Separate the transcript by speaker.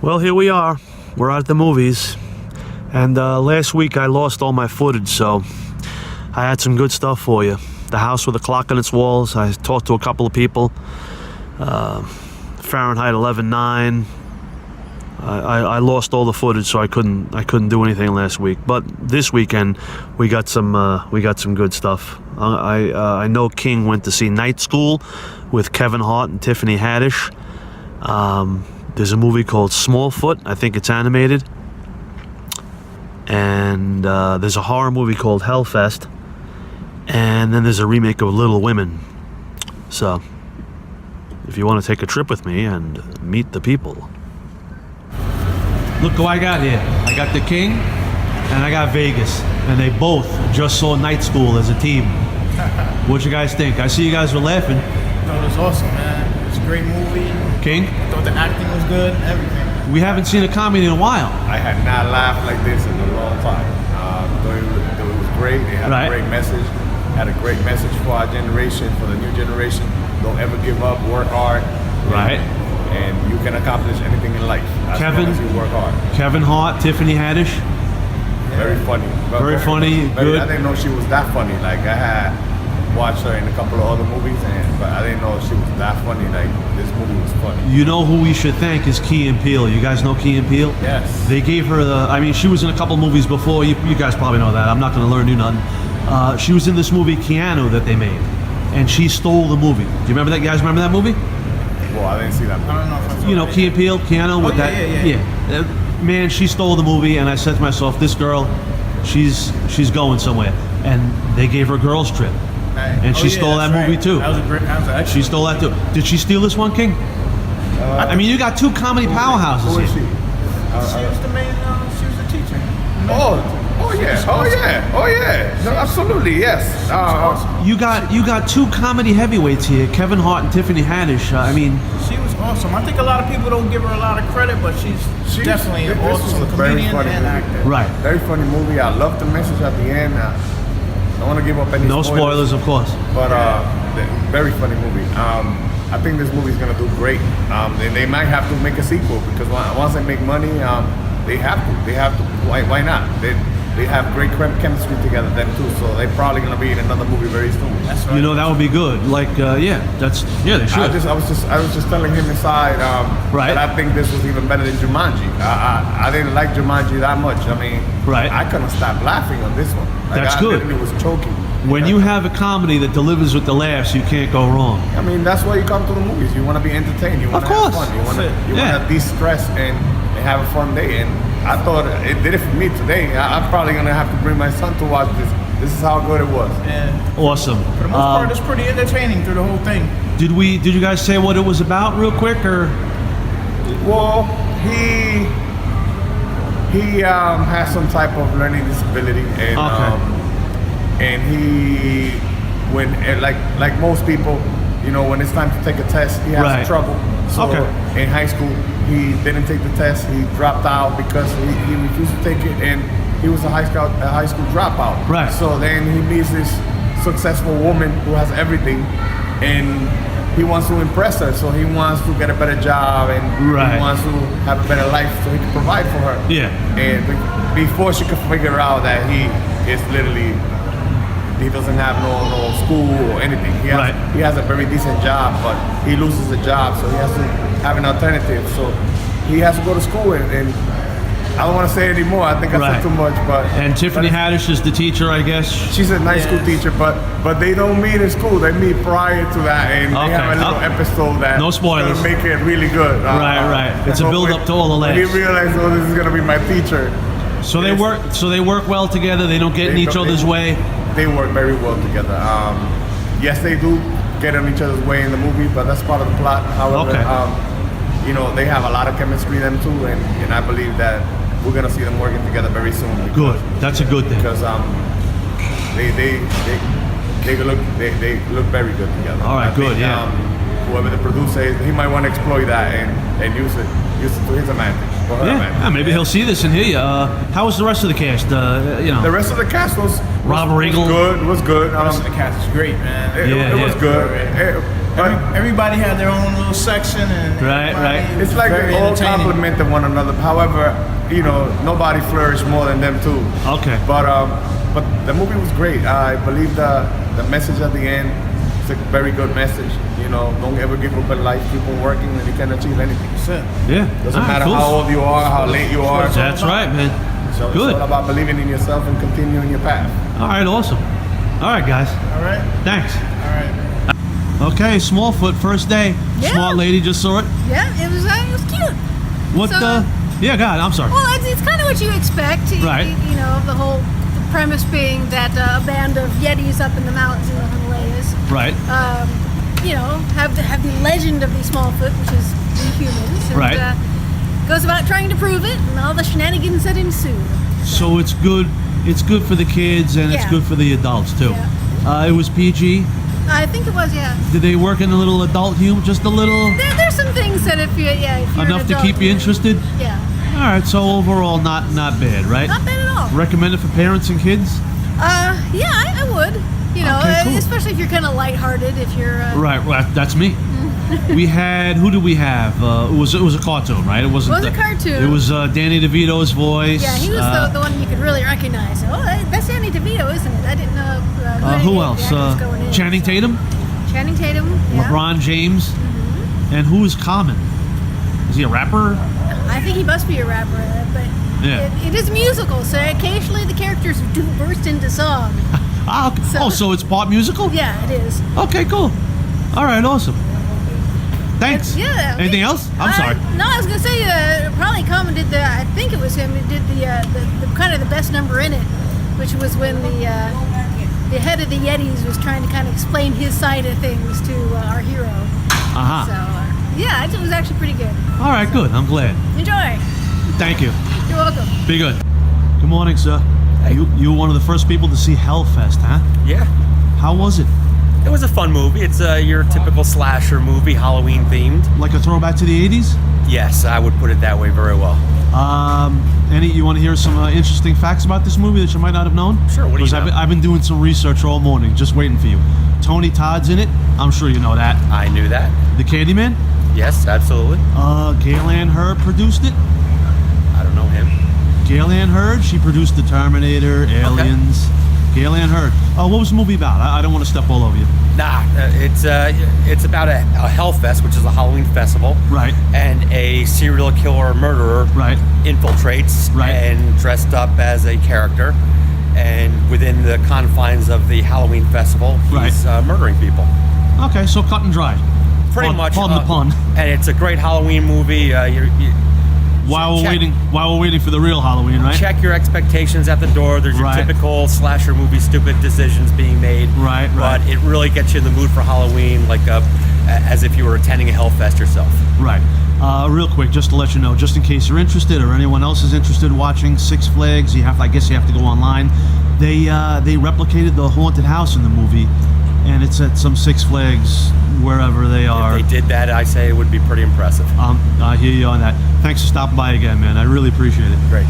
Speaker 1: Well, here we are. We're at the movies. And last week I lost all my footage, so I had some good stuff for you. The house with a clock on its walls. I talked to a couple of people. Fahrenheit 11.9. I lost all the footage, so I couldn't do anything last week. But this weekend we got some good stuff. I know King went to see Night School with Kevin Hart and Tiffany Haddish. There's a movie called Smallfoot. I think it's animated. And there's a horror movie called Hellfest. And then there's a remake of Little Women. So, if you want to take a trip with me and meet the people. Look who I got here. I got the King and I got Vegas. And they both just saw Night School as a team. What you guys think? I see you guys were laughing.
Speaker 2: No, it was awesome, man. It was a great movie.
Speaker 1: King?
Speaker 2: I thought the acting was good, everything.
Speaker 1: We haven't seen a comedy in a while.
Speaker 3: I had not laughed like this in a long time. It was great. It had a great message. Had a great message for our generation, for the new generation. Don't ever give up. Work hard.
Speaker 1: Right.
Speaker 3: And you can accomplish anything in life as long as you work hard.
Speaker 1: Kevin Hart, Tiffany Haddish.
Speaker 3: Very funny.
Speaker 1: Very funny. Good.
Speaker 3: I didn't know she was that funny. Like I had watched her in a couple of other movies, but I didn't know she was that funny. Like this movie was funny.
Speaker 1: You know who we should thank is Key and Peele. You guys know Key and Peele?
Speaker 3: Yes.
Speaker 1: They gave her the. I mean, she was in a couple movies before. You guys probably know that. I'm not going to learn you nothing. She was in this movie Keanu that they made, and she stole the movie. Do you remember that? You guys remember that movie?
Speaker 3: Well, I didn't see that.
Speaker 2: I don't know if I saw
Speaker 1: You know, Key and Peele, Keanu with that.
Speaker 2: Yeah.
Speaker 1: Man, she stole the movie, and I said to myself, this girl, she's going somewhere. And they gave her Girls Trip, and she stole that movie too.
Speaker 2: That was a great.
Speaker 1: She stole that too. Did she steal this one, King? I mean, you got two comedy powerhouses
Speaker 3: Who is
Speaker 1: here.
Speaker 3: she?
Speaker 2: She was the main. She was the teacher.
Speaker 3: Oh yeah. No, absolutely, yes.
Speaker 1: You got two comedy heavyweights here, Kevin Hart and Tiffany Haddish. I mean,
Speaker 2: she was awesome. I think a lot of people don't give her a lot of credit, but she's definitely an awesome comedian and actor.
Speaker 1: right.
Speaker 3: Very funny movie. I love the message at the end. I don't want to give up any
Speaker 1: No spoilers, of course.
Speaker 3: But very funny movie. I think this movie is gonna do great. And they might have to make a sequel because once they make money, they have to. Why not? They have great chemistry together then too. So they're probably gonna be in another movie very soon.
Speaker 2: That's right.
Speaker 1: You know, that would be good. Like, they should.
Speaker 3: I was just telling him inside that I think this was even better than Jumanji. I didn't like Jumanji that much. I mean, I couldn't stop laughing on this one. Like,
Speaker 1: That's good.
Speaker 3: It was choking.
Speaker 1: When you have a comedy that delivers with the laughs, you can't go wrong.
Speaker 3: I mean, that's why you come to the movies. You want to be entertained. You want to have fun. You want to de-stress and have a fun day. And I thought it did it for me today. I'm probably gonna have to bring my son to watch this. This is how good it was.
Speaker 2: Yeah.
Speaker 1: Awesome.
Speaker 2: For the most part, it's pretty entertaining through the whole thing.
Speaker 1: Did you guys say what it was about real quick, or?
Speaker 3: Well, he has some type of learning disability, and he like most people, you know, when it's time to take a test, he has trouble. So in high school, he didn't take the test. He dropped out because he refused to take it, and he was a high school dropout.
Speaker 1: Right.
Speaker 3: So then he meets this successful woman who has everything, and he wants to impress her. So he wants to get a better job, and he wants to have a better life so he can provide for her.
Speaker 1: Yeah.
Speaker 3: And before she could figure out that he doesn't have no school or anything. He has a very decent job, but he loses the job, so he has to have an alternative. So he has to go to school, and I don't want to say anymore. I think I said too much, but.
Speaker 1: And Tiffany Haddish is the teacher, I guess.
Speaker 3: She's a nice school teacher, but they don't meet in school. They meet prior to that, and they have a little episode that
Speaker 1: no spoilers.
Speaker 3: Gonna make it really good.
Speaker 1: Right. It's a build up to all the laughs.
Speaker 3: He realized, oh, this is gonna be my teacher.
Speaker 1: So they work. So they work well together. They don't get in each other's way.
Speaker 3: They work very well together. Yes, they do get in each other's way in the movie, but that's part of the plot. However, you know, they have a lot of chemistry them too, and I believe that we're gonna see them working together very soon.
Speaker 1: Good. That's a good thing.
Speaker 3: Because they look very good together.
Speaker 1: All right. Good.
Speaker 3: Whoever the producer is, he might want to exploit that and use it to his advantage.
Speaker 1: Maybe he'll see this and hear you. How was the rest of the cast?
Speaker 3: The rest of the cast was
Speaker 1: Robert Riggle.
Speaker 3: Was good.
Speaker 2: The rest of the cast is great, man.
Speaker 3: It was good.
Speaker 2: everybody had their own little section, and
Speaker 4: Right.
Speaker 3: It's like they all complemented one another. However, you know, nobody flourished more than them two.
Speaker 4: Okay.
Speaker 3: But the movie was great. I believe the message at the end is a very good message. You know, don't ever give up in life. Keep on working, and you can achieve anything.
Speaker 2: That's it.
Speaker 4: Yeah.
Speaker 3: Doesn't
Speaker 4: All right,
Speaker 3: matter
Speaker 4: cool.
Speaker 3: how old you are, how late you are.
Speaker 4: That's right, man.
Speaker 3: So
Speaker 4: Good.
Speaker 3: it's all about believing in yourself and continuing your path.
Speaker 4: All right, awesome. All right, guys.
Speaker 2: All right.
Speaker 4: Thanks.
Speaker 2: All right.
Speaker 4: Okay, Smallfoot, first day.
Speaker 5: Yeah.
Speaker 4: Smart lady just saw it.
Speaker 5: Yeah, it was cute.
Speaker 4: What
Speaker 5: So-
Speaker 4: the? Yeah, God, I'm sorry.
Speaker 5: Well, it's kind of what you expect.
Speaker 4: Right.
Speaker 5: You know, the whole premise being that a band of Yetis up in the mountains in the Himalayas,
Speaker 4: Right.
Speaker 5: you know, have the legend of the Smallfoot, which is the humans. And,
Speaker 4: Right.
Speaker 5: goes about trying to prove it, and all the shenanigans that ensue.
Speaker 4: So it's good. It's good for the kids and it's
Speaker 5: Yeah.
Speaker 4: good for the adults too.
Speaker 5: Yeah.
Speaker 4: It was PG.
Speaker 5: I think it was, yeah.
Speaker 4: Did they work in a little adult humor? Just a little
Speaker 5: There's some things that if you're
Speaker 4: enough
Speaker 5: an
Speaker 4: to
Speaker 5: adult,
Speaker 4: keep you interested.
Speaker 5: Yeah.
Speaker 4: All right. So overall, not bad, right?
Speaker 5: Not bad at all.
Speaker 4: Recommended for parents and kids.
Speaker 5: Yeah, I would. You know,
Speaker 4: Okay, cool.
Speaker 5: especially if you're kind of lighthearted. If you're
Speaker 4: Right. Well, that's me. We had who do we have? It was a cartoon, right? It wasn't.
Speaker 5: It was a cartoon.
Speaker 4: It was Danny DeVito's voice.
Speaker 5: Yeah, he was the one you could really recognize. Oh, that's Danny DeVito, isn't it? I didn't know
Speaker 4: Who else? Channing Tatum,
Speaker 5: Channing Tatum. Yeah.
Speaker 4: LeBron James, and who is Common? Is he a rapper?
Speaker 5: I think he must be a rapper, but
Speaker 4: Yeah.
Speaker 5: it is musical, so occasionally the characters do burst into song.
Speaker 4: Ah, okay.
Speaker 5: So-
Speaker 4: So it's part musical?
Speaker 5: Yeah, it is.
Speaker 4: Okay, cool. All right, awesome. Thanks.
Speaker 5: Yeah.
Speaker 4: Anything else? I'm sorry.
Speaker 5: No, I was gonna say probably Common did I think it was him who did the kind of the best number in it, which was when the head of the Yetis was trying to kind of explain his side of things to our hero.
Speaker 4: Uh-huh.
Speaker 5: So yeah, it was actually pretty good.
Speaker 4: All right, good. I'm glad.
Speaker 5: Enjoy.
Speaker 4: Thank you.
Speaker 5: You're welcome.
Speaker 4: Be good. Good morning, sir. You were one of the first people to see Hellfest, huh?
Speaker 6: Yeah,
Speaker 4: How was it?
Speaker 6: it was a fun movie. It's your typical slasher movie, Halloween themed.
Speaker 4: Like a throwback to the 80s?
Speaker 6: Yes, I would put it that way very well.
Speaker 4: You want to hear some interesting facts about this movie that you might not have known?
Speaker 6: Sure, what do you
Speaker 4: Because
Speaker 6: know?
Speaker 4: I've been doing some research all morning, just waiting for you. Tony Todd's in it. I'm sure you know that.
Speaker 6: I knew that.
Speaker 4: The Candyman.
Speaker 6: Yes, absolutely.
Speaker 4: Gail Ann Hurd produced it.
Speaker 6: I don't know him.
Speaker 4: Gail Ann Hurd, she produced The Terminator, Aliens. Gail Ann Hurd. What was the movie about? I don't want to step all over you.
Speaker 6: Nah, it's about a Hellfest, which is a Halloween festival.
Speaker 4: Right.
Speaker 6: And a serial killer murderer
Speaker 4: Right.
Speaker 6: infiltrates
Speaker 4: Right.
Speaker 6: and dressed up as a character. And within the confines of the Halloween festival, he's murdering people.
Speaker 4: Okay, so cut and dry.
Speaker 6: Pretty much.
Speaker 4: Pardon the pun.
Speaker 6: And it's a great Halloween movie.
Speaker 4: While we're
Speaker 6: check-
Speaker 4: waiting for the real Halloween, right?
Speaker 6: Check your expectations at the door. There's your
Speaker 4: Right.
Speaker 6: typical slasher movie stupid decisions being made.
Speaker 4: Right.
Speaker 6: But it really gets you in the mood for Halloween, like as if you were attending a Hellfest yourself.
Speaker 4: Right. Real quick, just to let you know, just in case you're interested or anyone else is interested in watching Six Flags, I guess you have to go online. They replicated the haunted house in the movie, and it's at some Six Flags wherever they are.
Speaker 6: If they did that, I say it would be pretty impressive.
Speaker 4: I hear you on that. Thanks for stopping by again, man. I really appreciate it.
Speaker 6: Great.